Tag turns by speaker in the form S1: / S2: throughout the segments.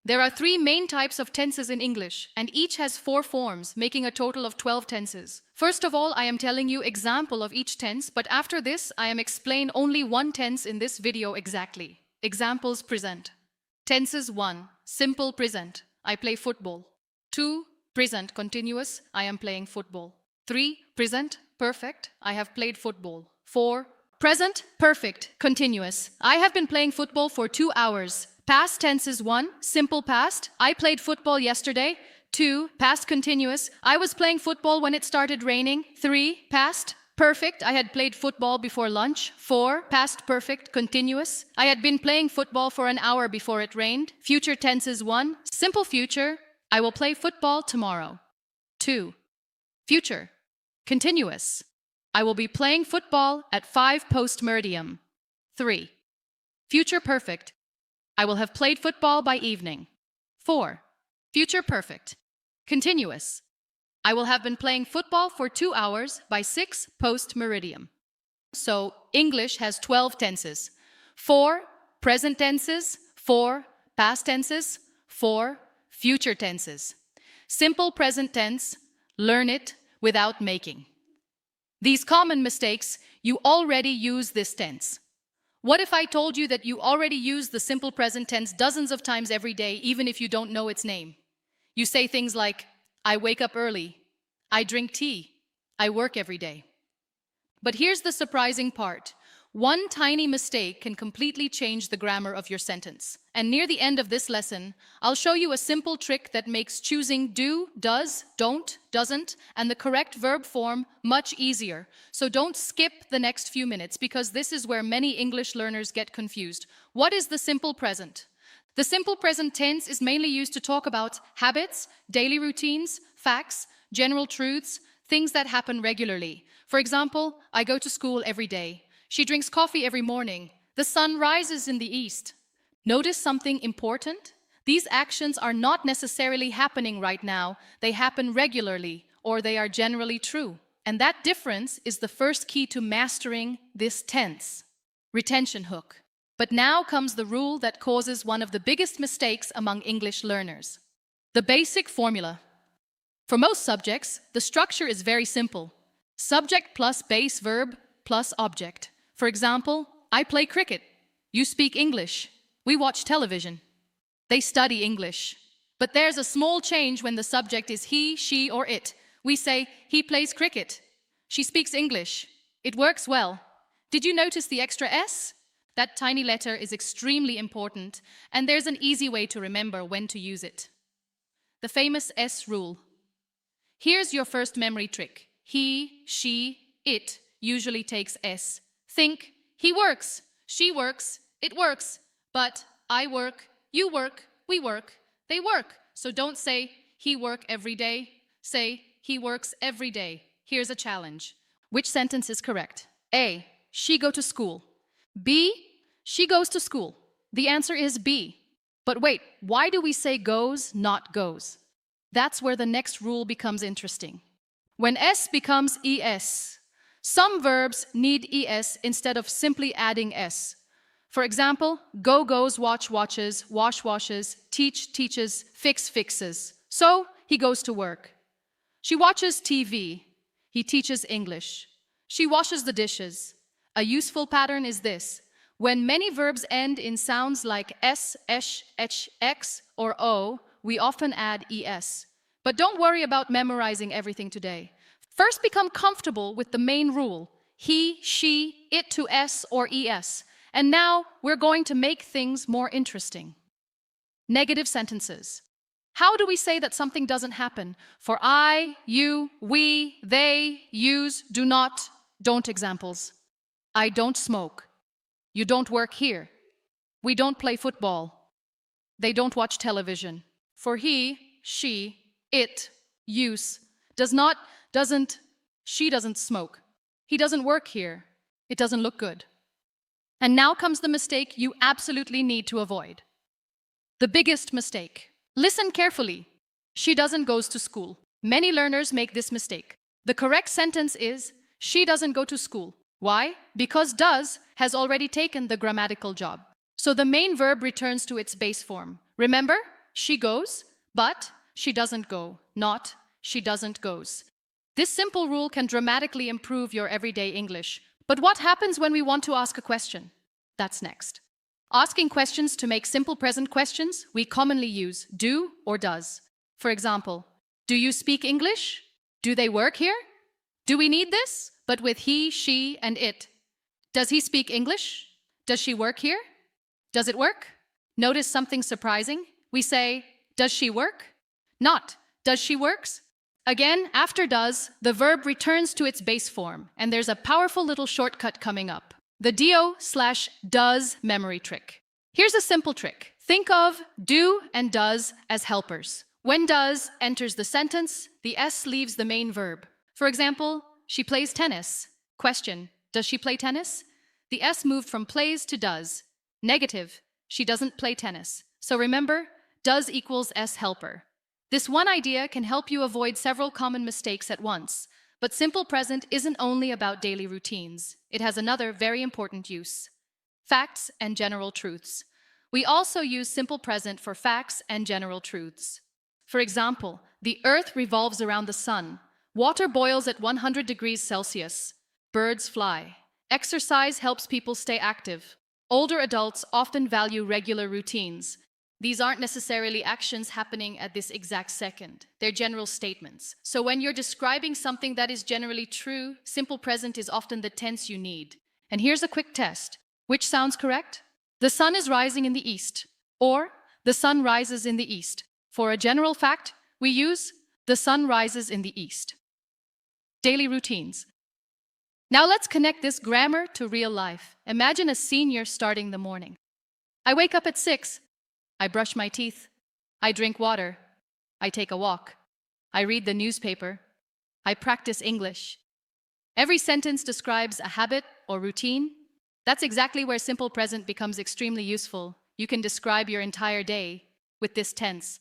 S1: There are 3 main types of tenses in English, and each has 4 forms, making a total of 12 tenses. First of all, I am telling you example of each tense, but after this, I am explain only one tense in this video exactly. Examples present. Tenses 1. Simple present. I play football. 2. Present continuous. I am playing football. 3. Present perfect. I have played football. 4. Present perfect continuous. I have been playing football for 2 hours. Past tense is 1. Simple past. I played football yesterday. 2. Past continuous. I was playing football when it started raining. 3. Past perfect. I had played football before lunch. 4. Past perfect continuous. I had been playing football for an hour before it rained. Future tense is 1. Simple future. I will play football tomorrow. 2. Future continuous. I will be playing football at 5 post-meridium. 3. Future perfect. I will have played football by evening. 4. Future perfect. Continuous. I will have been playing football for 2 hours by 6 post-meridium. So, English has 12 tenses. 4 present tenses, 4 past tenses, 4 future tenses. Simple present tense, learn it without making. These common mistakes, you already use this tense. What if I told you that you already use the simple present tense dozens of times every day, even if you don't know its name? You say things like, I wake up early, I drink tea, I work every day. But here's the surprising part. One tiny mistake can completely change the grammar of your sentence. And near the end of this lesson, I'll show you a simple trick that makes choosing do, does, don't, doesn't, and the correct verb form much easier. So don't skip the next few minutes, because this is where many English learners get confused. What is the simple present? The simple present tense is mainly used to talk about habits, daily routines, facts, general truths, things that happen regularly. For example, I go to school every day. She drinks coffee every morning. The sun rises in the east. Notice something important? These actions are not necessarily happening right now. They happen regularly, or they are generally true. And that difference is the first key to mastering this tense. Retention hook. But now comes the rule that causes one of the biggest mistakes among English learners. The basic formula. For most subjects, the structure is very simple. Subject plus base verb plus object. For example, I play cricket. You speak English. We watch television. They study English. But there's a small change when the subject is he, she, or it. We say, he plays cricket. She speaks English. It works well. Did you notice the extra S? That tiny letter is extremely important, and there's an easy way to remember when to use it. The famous S rule. Here's your first memory trick. He, she, it usually takes S. Think, he works, she works, it works, but I work, you work, we work, they work. So don't say, he work every day. Say, he works every day. Here's a challenge. Which sentence is correct? A, she go to school. B, she goes to school. The answer is B. But wait, why do we say goes, not goes? That's where the next rule becomes interesting. When S becomes ES, some verbs need ES instead of simply adding S. For example, go goes, watch watches, wash washes, teach teaches, fix fixes. So, he goes to work. She watches TV. He teaches English. She washes the dishes. A useful pattern is this. When many verbs end in sounds like S, esh, ech, x, or O, we often add ES. But don't worry about memorizing everything today. First, become comfortable with the main rule, he, she, it to S or ES. And now, we're going to make things more interesting. Negative sentences. How do we say that something doesn't happen? For I, you, we, they, use, do not, don't examples. I don't smoke. You don't work here. We don't play football. They don't watch television. For he, she, it, use, does not, doesn't, she doesn't smoke. He doesn't work here. It doesn't look good. And now comes the mistake you absolutely need to avoid. The biggest mistake. Listen carefully. She doesn't goes to school. Many learners make this mistake. The correct sentence is, she doesn't go to school. Why? Because does has already taken the grammatical job. So the main verb returns to its base form. Remember? she goes, but she doesn't go, not she doesn't goes. This simple rule can dramatically improve your everyday English. But what happens when we want to ask a question? That's next. Asking questions to make simple present questions, we commonly use do or does. For example, do you speak English? Do they work here? Do we need this? But with he, she, and it. Does he speak English? Does she work here? Does it work? Notice something surprising? We say, does she work? Not, does she works? Again, after does, the verb returns to its base form, and there's a powerful little shortcut coming up. The do/does memory trick. Here's a simple trick. Think of do and does as helpers. When does enters the sentence, the S leaves the main verb. For example, she plays tennis. Question, does she play tennis? The S moved from plays to does. Negative, she doesn't play tennis. So remember, does equals S helper. This one idea can help you avoid several common mistakes at once. But simple present isn't only about daily routines. It has another very important use. Facts and general truths. We also use simple present for facts and general truths. For example, the earth revolves around the sun. Water boils at 100 degrees Celsius. Birds fly. Exercise helps people stay active. Older adults often value regular routines. These aren't necessarily actions happening at this exact second. They're general statements. So when you're describing something that is generally true, simple present is often the tense you need. And here's a quick test. Which sounds correct? The sun is rising in the east. Or, the sun rises in the east. For a general fact, we use the sun rises in the east. Daily routines. Now let's connect this grammar to real life. Imagine a senior starting the morning. I wake up at 6. I brush my teeth. I drink water. I take a walk. I read the newspaper. I practice English. Every sentence describes a habit or routine. That's exactly where simple present becomes extremely useful. You can describe your entire day with this tense.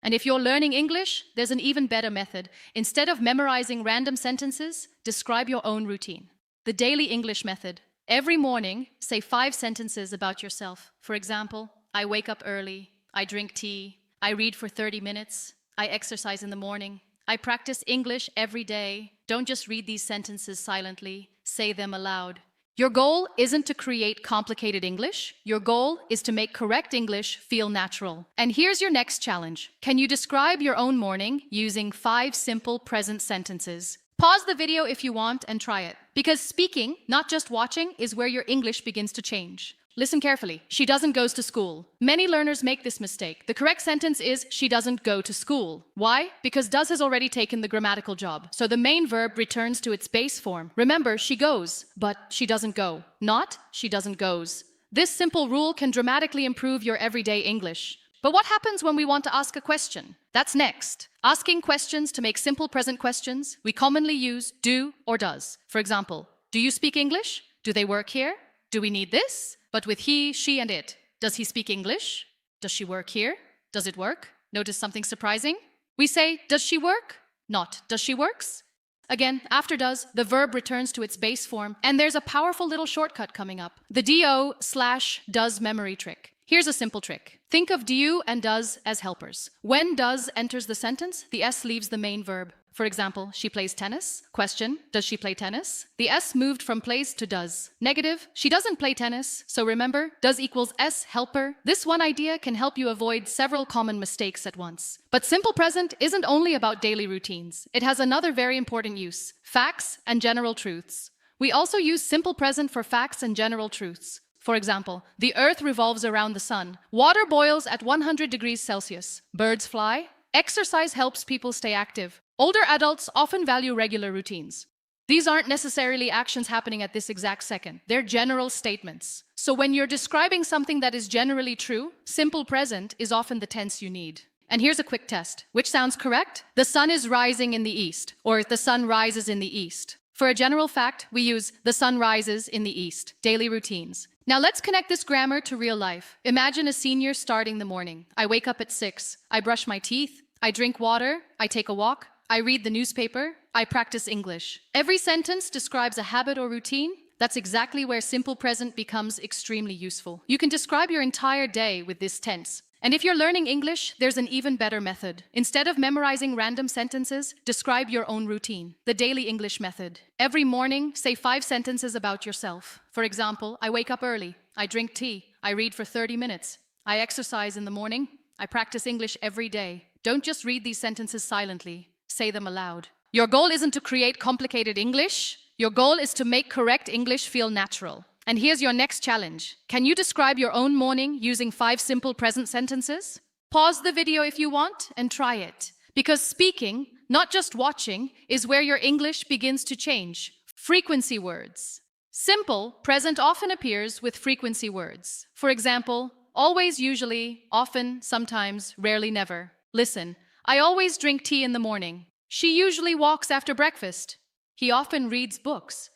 S1: And if you're learning English, there's an even better method. Instead of memorizing random sentences, describe your own routine. The daily English method. Every morning, say 5 sentences about yourself. For example, I wake up early, I drink tea, I read for 30 minutes, I exercise in the morning, I practice English every day. Don't just read these sentences silently, say them aloud. Your goal isn't to create complicated English. Your goal is to make correct English feel natural. And here's your next challenge. Can you describe your own morning using 5 simple present sentences? Pause the video if you want and try it. Because speaking, not just watching, is where your English begins to change. Listen carefully. She doesn't go to school. Many learners make this mistake. The correct sentence is she doesn't go to school. Why? Because does has already taken the grammatical job. So the main verb returns to its base form. Remember, she goes, but she doesn't go. Not she doesn't goes. This simple rule can dramatically improve your everyday English. But what happens when we want to ask a question? That's next. Asking questions to make simple present questions, we commonly use do or does. For example, do you speak English? Do they work here? Do we need this? But with he, she, and it. Does he speak English? Does she work here? Does it work? Notice something surprising? We say, does she work? Not, does she works? Again, after does, the verb returns to its base form, and there's a powerful little shortcut coming up. The do/does memory trick. Here's a simple trick. Think of do and does as helpers. When does enters the sentence, the S leaves the main verb. For example, she plays tennis. Question, does she play tennis? The S moved from plays to does. Negative, she doesn't play tennis. So remember, does equals S helper. This one idea can help you avoid several common mistakes at once. But simple present isn't only about daily routines. It has another very important use, facts and general truths. We also use simple present for facts and general truths. For example, the earth revolves around the sun. Water boils at 100 degrees Celsius. Birds fly. Exercise helps people stay active. Older adults often value regular routines. These aren't necessarily actions happening at this exact second. They're general statements. So when you're describing something that is generally true, simple present is often the tense you need. And here's a quick test. Which sounds correct? The sun is rising in the east, or the sun rises in the east. For a general fact, we use the sun rises in the east, daily routines. Now let's connect this grammar to real life. Imagine a senior starting the morning. I wake up at 6. I brush my teeth. I drink water. I take a walk. I read the newspaper. I practice English. Every sentence describes a habit or routine. That's exactly where simple present becomes extremely useful. You can describe your entire day with this tense. And if you're learning English, there's an even better method. Instead of memorizing random sentences, describe your own routine. The daily English method. Every morning, say 5 sentences about yourself. For example, I wake up early. I drink tea. I read for 30 minutes. I exercise in the morning. I practice English every day. Don't just read these sentences silently. Say them aloud. Your goal isn't to create complicated English. Your goal is to make correct English feel natural. And here's your next challenge. Can you describe your own morning using 5 simple present sentences? Pause the video if you want and try it. Because speaking, not just watching, is where your English begins to change. Frequency words. Simple, present often appears with frequency words. For example, always, usually, often, sometimes, rarely, never. Listen, I always drink tea in the morning. She usually walks after breakfast. He often reads books.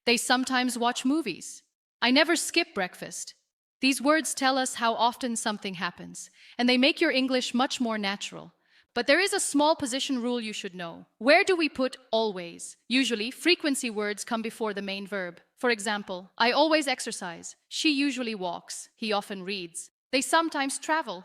S1: They sometimes watch movies. I never skip breakfast. These words tell us how often something happens, and they make your English much more natural. But there is a small position rule you should know. Where do we put always? Usually, frequency words come before the main verb. For example, I always exercise. She usually walks. He often reads. They sometimes travel.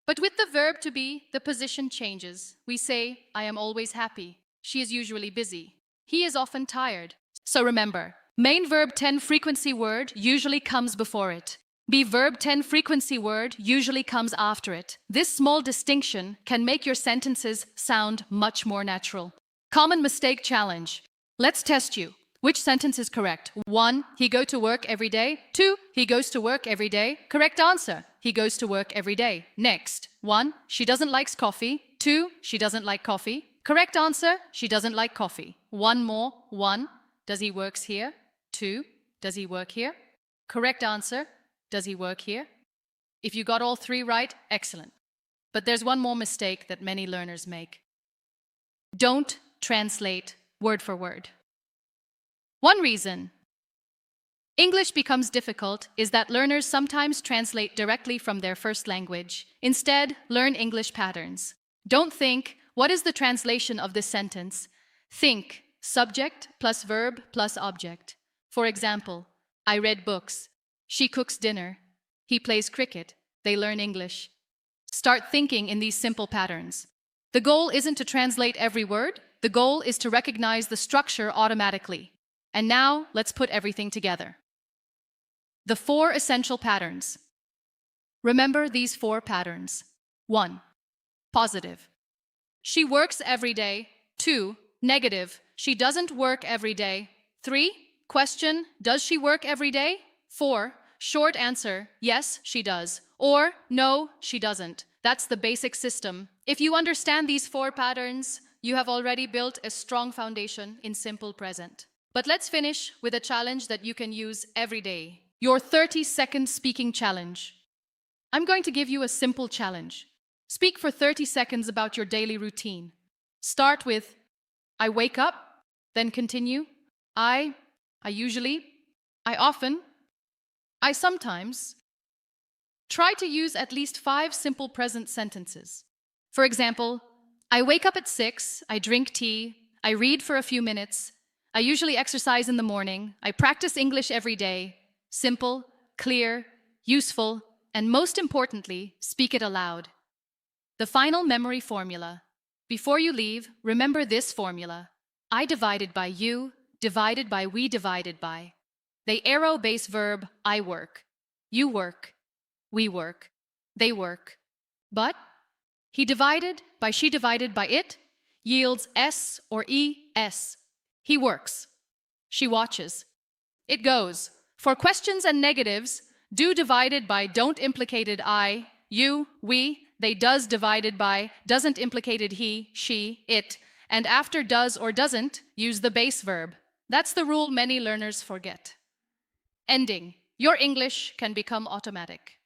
S1: But with the verb to be, the position changes. We say, I am always happy. She is usually busy. He is often tired. So remember, main verb 10 frequency word usually comes before it. Be verb 10 frequency word usually comes after it. This small distinction can make your sentences sound much more natural. Common mistake challenge. Let's test you. Which sentence is correct? 1. He go to work every day. 2. He goes to work every day. Correct answer. He goes to work every day. Next. 1. She doesn't like coffee. 2. She doesn't like coffee. Correct answer. She doesn't like coffee. One more. 1. Does he works here? 2. Does he work here? Correct answer. Does he work here? If you got all 3 right, excellent. But there's one more mistake that many learners make. Don't translate word for word. One reason English becomes difficult is that learners sometimes translate directly from their first language. Instead, learn English patterns. Don't think, what is the translation of this sentence? Think, subject plus verb plus object. For example, I read books. She cooks dinner. He plays cricket. They learn English. Start thinking in these simple patterns. The goal isn't to translate every word. The goal is to recognize the structure automatically. And now, let's put everything together. The 4 essential patterns. Remember these 4 patterns. 1. Positive. She works every day. 2. Negative. She doesn't work every day. 3. Question. Does she work every day? 4. Short answer. Yes, she does. Or, no, she doesn't. That's the basic system. If you understand these 4 patterns, you have already built a strong foundation in simple present. But let's finish with a challenge that you can use every day. Your 30-second speaking challenge. I'm going to give you a simple challenge. Speak for 30 seconds about your daily routine. Start with, I wake up, then continue, I usually, I often, I sometimes. Try to use at least 5 simple present sentences. For example, I wake up at 6, I drink tea, I read for a few minutes, I usually exercise in the morning, I practice English every day. Simple, clear, useful, and most importantly, speak it aloud. The final memory formula. Before you leave, remember this formula. I divided by you, divided by we divided by. The arrow-based verb, I work. You work. We work. They work. But he divided by she divided by it yields S or ES. He works. She watches. It goes. For questions and negatives, do divided by don't implicated I, you, we, they does divided by doesn't implicated he, she, it, and after does or doesn't, use the base verb. That's the rule many learners forget. Ending. Your English can become automatic.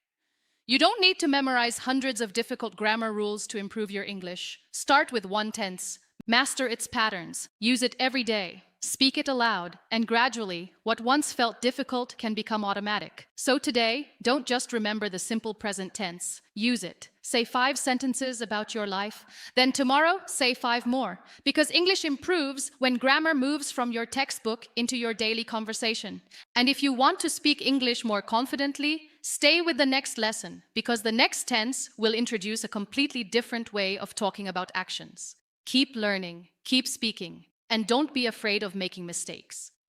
S1: You don't need to memorize hundreds of difficult grammar rules to improve your English. Start with 1 tense. Master its patterns. Use it every day. Speak it aloud, and gradually, what once felt difficult can become automatic. So today, don't just remember the simple present tense. Use it. Say 5 sentences about your life. Then tomorrow, say 5 more. Because English improves when grammar moves from your textbook into your daily conversation. And if you want to speak English more confidently, stay with the next lesson because the next tense will introduce a completely different way of talking about actions. Keep learning, keep speaking, and don't be afraid of making mistakes.